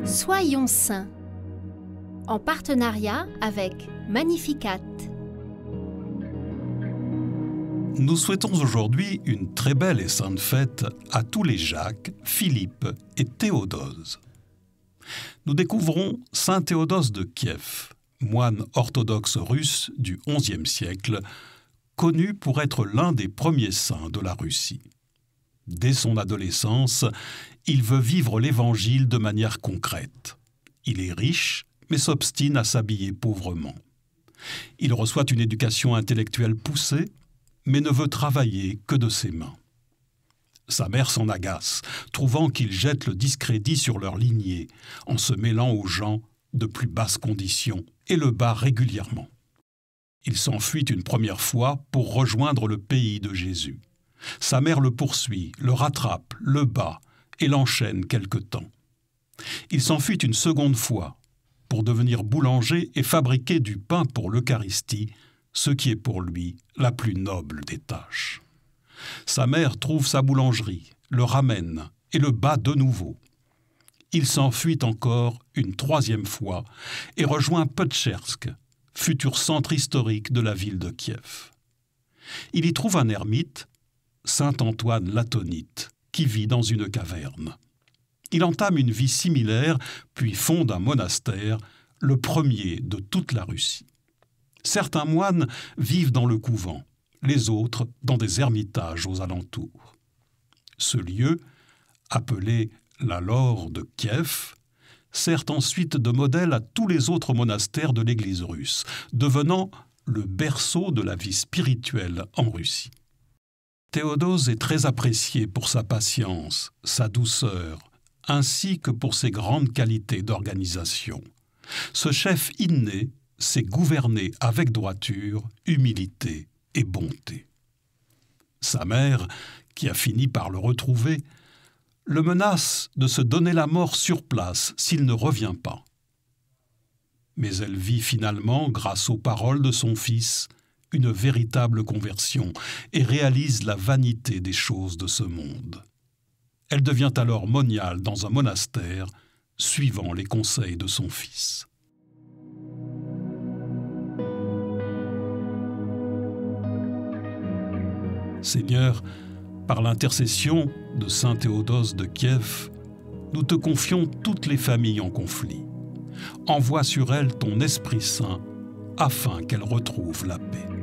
Soyons saints, en partenariat avec Magnificat. Nous souhaitons aujourd'hui une très belle et sainte fête à tous les Jacques, Philippe et Théodose. Nous découvrons saint Théodose de Kiev, moine orthodoxe russe du XIe siècle, connu pour être l'un des premiers saints de la Russie. Dès son adolescence, il veut vivre l'Évangile de manière concrète. Il est riche, mais s'obstine à s'habiller pauvrement. Il reçoit une éducation intellectuelle poussée, mais ne veut travailler que de ses mains. Sa mère s'en agace, trouvant qu'il jette le discrédit sur leur lignée, en se mêlant aux gens de plus basse condition, et le bat régulièrement. Il s'enfuit une première fois pour rejoindre le pays de Jésus. Sa mère le poursuit, le rattrape, le bat et l'enchaîne quelque temps. Il s'enfuit une seconde fois pour devenir boulanger et fabriquer du pain pour l'Eucharistie, ce qui est pour lui la plus noble des tâches. Sa mère trouve sa boulangerie, le ramène et le bat de nouveau. Il s'enfuit encore une troisième fois et rejoint Petchersk, futur centre historique de la ville de Kiev. Il y trouve un ermite, saint Antoine l'Atonite, qui vit dans une caverne. Il entame une vie similaire, puis fonde un monastère, le premier de toute la Russie. Certains moines vivent dans le couvent, les autres dans des ermitages aux alentours. Ce lieu, appelé la Laure de Kiev, sert ensuite de modèle à tous les autres monastères de l'Église russe, devenant le berceau de la vie spirituelle en Russie. Théodose est très apprécié pour sa patience, sa douceur, ainsi que pour ses grandes qualités d'organisation. Ce chef inné sait gouverner avec droiture, humilité et bonté. Sa mère, qui a fini par le retrouver, le menace de se donner la mort sur place s'il ne revient pas. Mais elle vit finalement, grâce aux paroles de son fils, une véritable conversion et réalise la vanité des choses de ce monde. Elle devient alors moniale dans un monastère, suivant les conseils de son fils. Seigneur, par l'intercession de saint Théodose de Kiev, nous te confions toutes les familles en conflit. Envoie sur elles ton Esprit Saint, afin qu'elles retrouvent la paix.